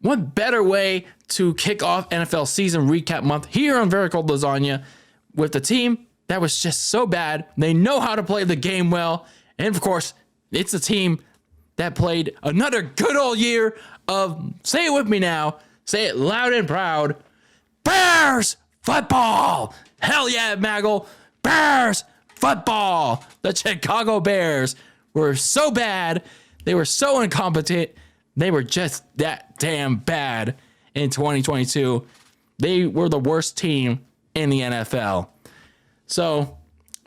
what better way to kick off NFL season recap month here on Very Cold Lasagna with the team that was just so bad. They know how to play the game well. And of course, it's a team that played another good old year of, say it with me now, say it loud and proud, Bears football. Hell yeah, Maggle. Bears football. The Chicago Bears were so bad. They were so incompetent. They were just that damn bad in 2022. They were the worst team in the NFL. So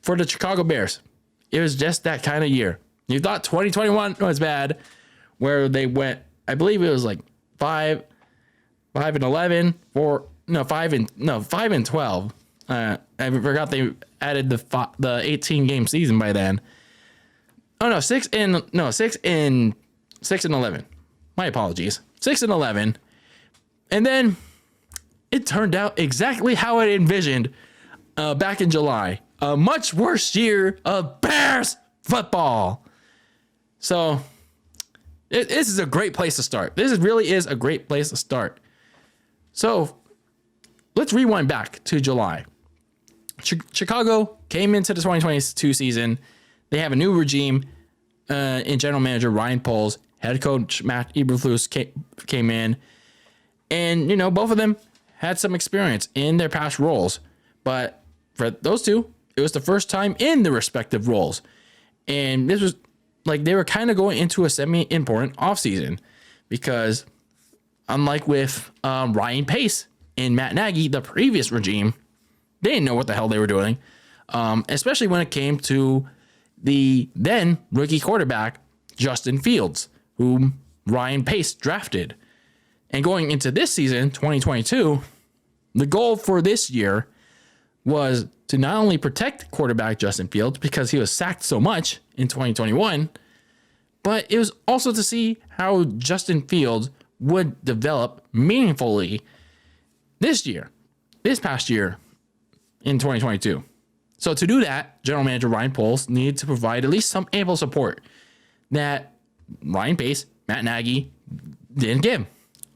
for the Chicago Bears, it was just that kind of year. You thought 2021 was bad, where they went, I believe it was like 5 and 11, 5 and 12. I forgot they added the 18 game season by then. Oh no, 6 and 11. My apologies. 6 and 11. And then it turned out exactly how I envisioned back in July. A much worse year of Bears football. So this is a great place to start. This really is a great place to start. So let's rewind back to July. Chicago came into the 2022 season. They have a new regime in general manager Ryan Poles. Head coach Matt Eberflus came in. And, you know, both of them had some experience in their past roles. But for those two, it was the first time in their respective roles. And this was like they were kind of going into a semi-important offseason because unlike with Ryan Pace and Matt Nagy, the previous regime, they didn't know what the hell they were doing, especially when it came to the then rookie quarterback, Justin Fields, whom Ryan Pace drafted. And going into this season, 2022, the goal for this year was to not only protect quarterback Justin Fields because he was sacked so much in 2021, but it was also to see how Justin Fields would develop meaningfully this past year in 2022. So to do that, general manager Ryan Poles needed to provide at least some ample support that Ryan Pace, Matt Nagy didn't give.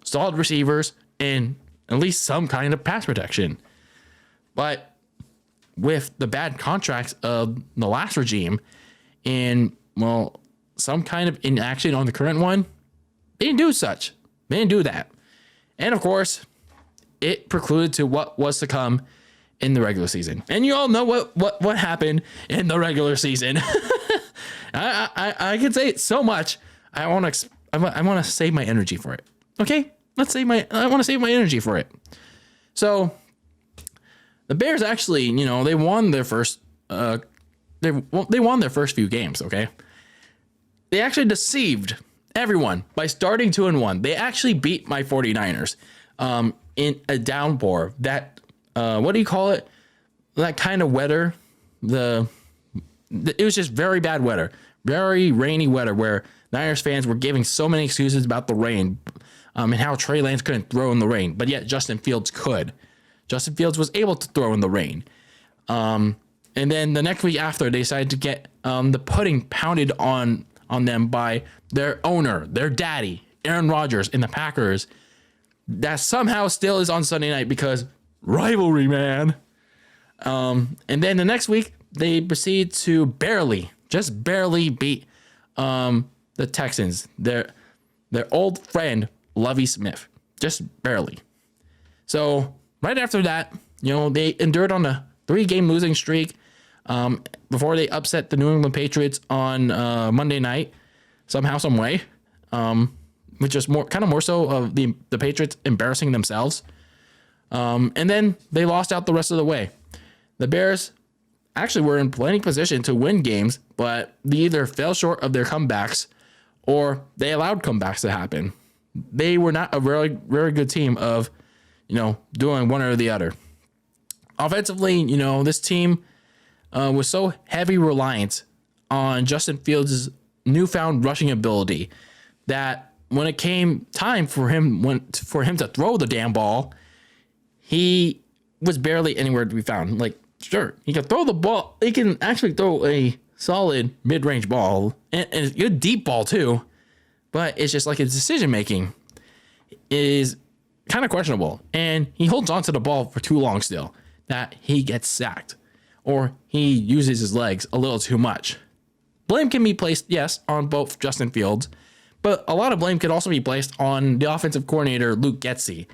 Solid receivers and at least some kind of pass protection. But with the bad contracts of the last regime and, well, some kind of inaction on the current one, they didn't do such. They didn't do that. And of course, it precluded to what was to come in the regular season. And you all know what happened in the regular season. I can say it so much. I want to save my energy for it. Okay? I want to save my energy for it. So the Bears actually, you know, they won their first they won their first few games, okay? They actually deceived everyone by starting 2-1. They actually beat my 49ers in a downpour. That what do you call it? That kind of weather. It was just very bad weather. Very rainy weather where Niners fans were giving so many excuses about the rain and how Trey Lance couldn't throw in the rain, but yet Justin Fields could. Justin Fields was able to throw in the rain. And then the next week after, they decided to get the pudding pounded on them by their owner, their daddy, Aaron Rodgers, in the Packers. That somehow still is on Sunday night because rivalry, man. And then the next week, they proceed to just barely beat the Texans, their old friend, Lovie Smith. Just barely. So right after that, you know, they endured on a 3-game losing streak before they upset the New England Patriots on Monday night, somehow, some way, which is more so of the Patriots embarrassing themselves. And then they lost out the rest of the way. The Bears actually were in plenty position to win games, but they either fell short of their comebacks or they allowed comebacks to happen. They were not a very, very good team of, you know, doing one or the other. Offensively, you know, this team was so heavy reliant on Justin Fields' newfound rushing ability that when it came time for him to throw the damn ball, he was barely anywhere to be found. Like, sure, he can throw the ball. He can actually throw a solid mid-range ball and a good deep ball too, but it's just like his decision making. is kind of questionable, and he holds on to the ball for too long still, that he gets sacked or he uses his legs a little too much. Blame can be placed, yes, on both Justin Fields, but a lot of blame can also be placed on the offensive coordinator, Luke Getsy.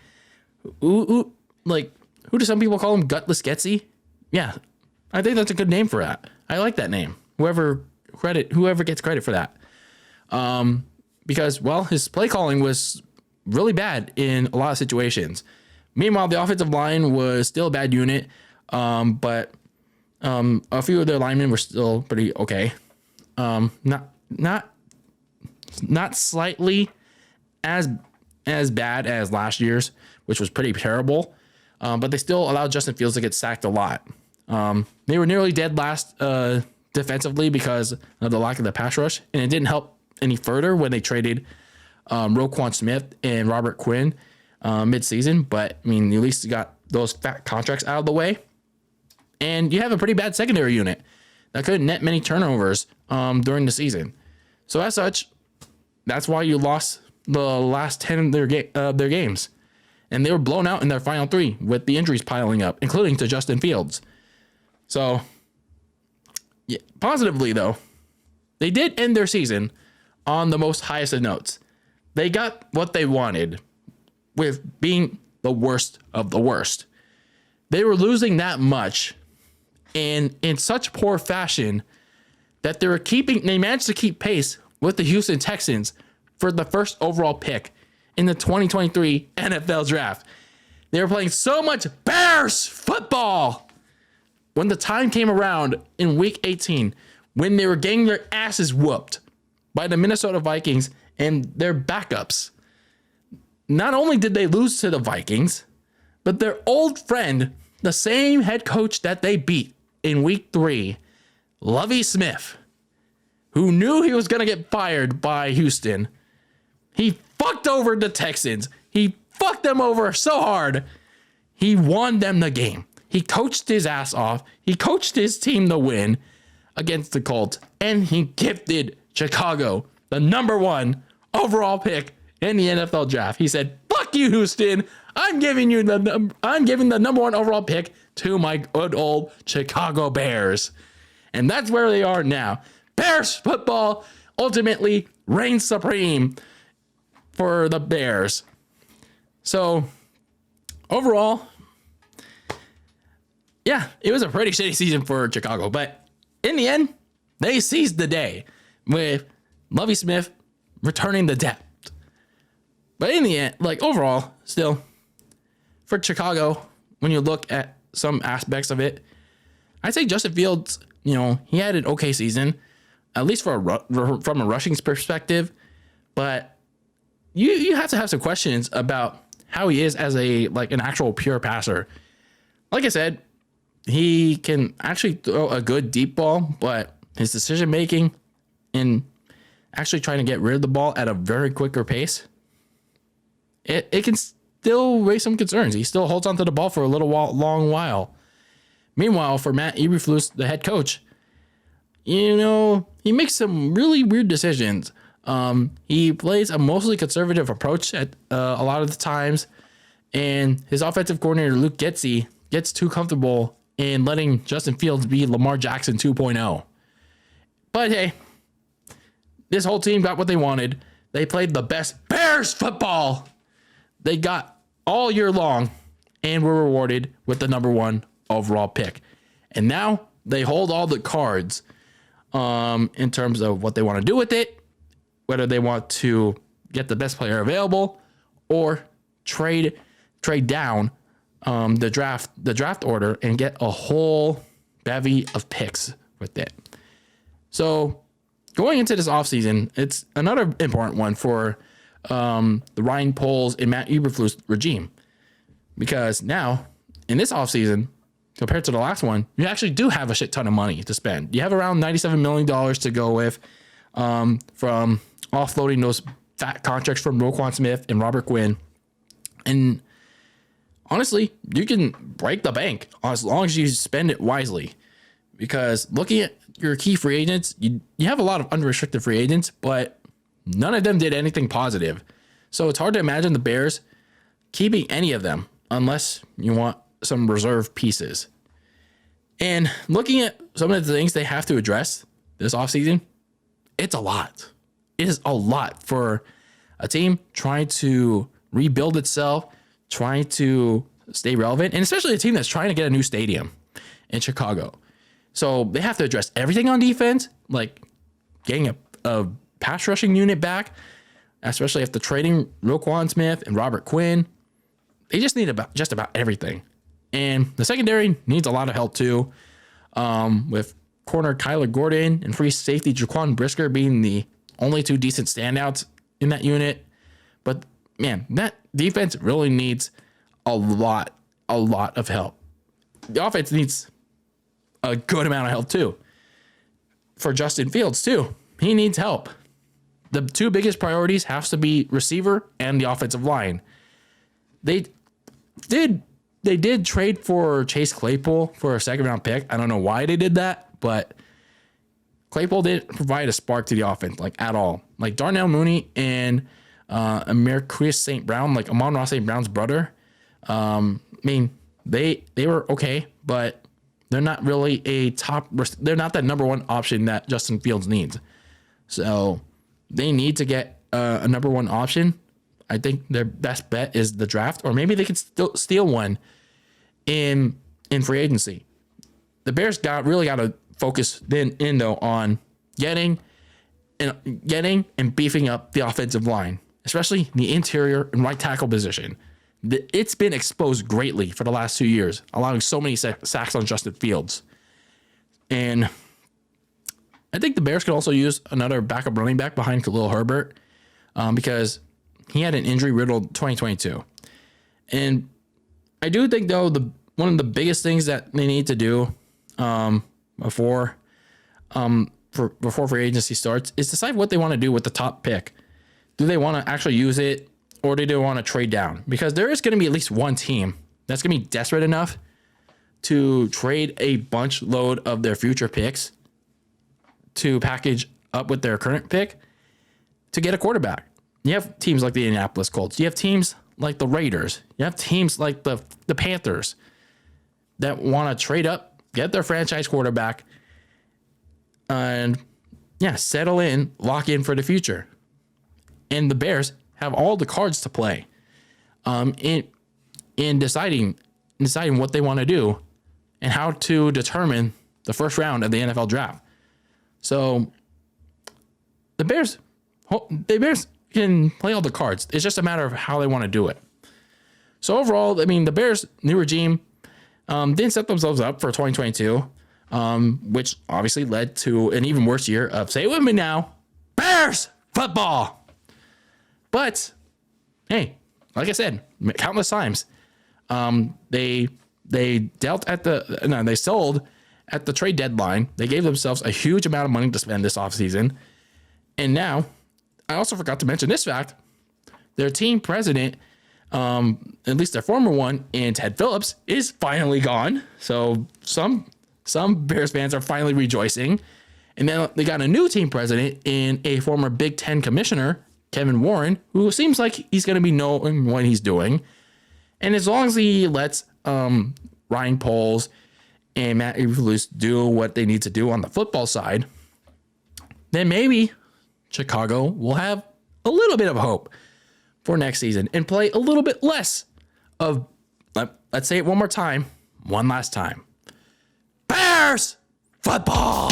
Who do some people call him? Gutless Getsy? Yeah, I think that's a good name for that. I like that name. Whoever gets credit for that. Because, well, his play calling was really bad in a lot of situations. Meanwhile, the offensive line was still a bad unit, but a few of their linemen were still pretty okay. Not slightly as bad as last year's, which was pretty terrible. But they still allowed Justin Fields to get sacked a lot. They were nearly dead last defensively because of the lack of the pass rush, and it didn't help any further when they traded Roquan Smith and Robert Quinn mid-season. But I mean, at least you got those fat contracts out of the way, and you have a pretty bad secondary unit that couldn't net many turnovers during the season. So as such, that's why you lost the last 10 of their games. And they were blown out in their final 3 with the injuries piling up, including to Justin Fields. So, yeah, positively, though, they did end their season on the most highest of notes. They got what they wanted with being the worst of the worst. They were losing that much and in such poor fashion that they managed to keep pace with the Houston Texans for the first overall pick in the 2023 NFL draft. They were playing so much Bears football when the time came around in week 18, when they were getting their asses whooped by the Minnesota Vikings and their backups. Not only did they lose to the Vikings, but their old friend, the same head coach that they beat in week 3, Lovie Smith, who knew he was going to get fired by Houston, he fucked over the Texans. He fucked them over so hard. He won them the game. He coached his ass off. He coached his team to win against the Colts. And he gifted Chicago the number 1 overall pick in the NFL draft. He said, fuck you, Houston. I'm giving the number 1 overall pick to my good old Chicago Bears. And that's where they are now. Bears football ultimately reigns supreme for the Bears. So overall, yeah, it was a pretty shitty season for Chicago, but in the end, they seized the day with Lovie Smith returning the depth. But in the end, overall, still for Chicago, when you look at some aspects of it, I'd say Justin Fields, he had an okay season, at least from a rushing perspective, but you have to have some questions about how he is as an actual pure passer. Like I said, he can actually throw a good deep ball, but his decision making in actually trying to get rid of the ball at a very quicker pace, it can still raise some concerns. He still holds onto the ball for a long while. Meanwhile, for Matt Eberflus, the head coach, he makes some really weird decisions. He plays a mostly conservative approach at a lot of the times, and his offensive coordinator, Luke Getsy, gets too comfortable in letting Justin Fields be Lamar Jackson 2.0. But hey, this whole team got what they wanted. They played the best Bears football they got all year long and were rewarded with the number 1 overall pick. And now they hold all the cards in terms of what they want to do with it, whether they want to get the best player available or trade down the draft order and get a whole bevy of picks with it. So going into this offseason, it's another important one for the Ryan Poles and Matt Eberflus regime, because now in this offseason, compared to the last one, you actually do have a shit ton of money to spend. You have around $97 million to go with from offloading those fat contracts from Roquan Smith and Robert Quinn. And honestly, you can break the bank as long as you spend it wisely, because looking at your key free agents, you have a lot of unrestricted free agents, but none of them did anything positive. So it's hard to imagine the Bears keeping any of them unless you want some reserve pieces. And looking at some of the things they have to address this offseason, it's a lot. It is a lot for a team trying to rebuild itself, trying to stay relevant, and especially a team that's trying to get a new stadium in Chicago. So they have to address everything on defense, like getting a pass rushing unit back, especially after trading Roquan Smith and Robert Quinn. They just need just about everything. And the secondary needs a lot of help too, with corner Kyler Gordon and free safety Jaquan Brisker being the only two decent standouts in that unit. But man, that defense really needs a lot of help. The offense needs a good amount of help too. For Justin Fields too, he needs help. The two biggest priorities has to be receiver and the offensive line. They did trade for Chase Claypool for a second round pick. I don't know why they did that, but Claypool didn't provide a spark to the offense, like, at all. Like Darnell Mooney and Amir St. Brown, like Amon-Ra St. Brown's brother. I mean, they were okay, but they're not really they're not that number one option that Justin Fields needs. So they need to get a number one option. I think their best bet is the draft, or maybe they could still steal one in free agency. The Bears really got to focus in though on getting and beefing up the offensive line, especially the interior and right tackle position. It's been exposed greatly for the last 2 years, allowing so many sacks on Justin Fields. And I think the Bears could also use another backup running back behind Khalil Herbert, because he had an injury-riddled 2022. And I do think, though, one of the biggest things that they need to do before free agency starts is decide what they want to do with the top pick. Do they want to actually use it, or do they want to trade down? Because there is going to be at least one team that's going to be desperate enough to trade a bunch load of their future picks to package up with their current pick to get a quarterback. You have teams like the Indianapolis Colts. You have teams like the Raiders. You have teams like the Panthers that want to trade up, get their franchise quarterback, and settle in, lock in for the future. And the Bears have all the cards to play in deciding what they want to do and how to determine the first round of the NFL draft. So the Bears can play all the cards. It's just a matter of how they want to do it. So overall, I mean, the Bears' new regime didn't set themselves up for 2022, which obviously led to an even worse year of, say it with me now, Bears football. But hey, like I said, countless times, they sold at the trade deadline. They gave themselves a huge amount of money to spend this offseason. And now, I also forgot to mention this fact. Their team president, at least their former one, and Ted Phillips, is finally gone. So some Bears fans are finally rejoicing. And then they got a new team president in a former Big Ten commissioner, Kevin Warren, who seems like he's going to be knowing what he's doing. And as long as he lets Ryan Poles and Matt Eberflus do what they need to do on the football side, then maybe Chicago will have a little bit of hope for next season and play a little bit less of, let's say it one last time, Bears football.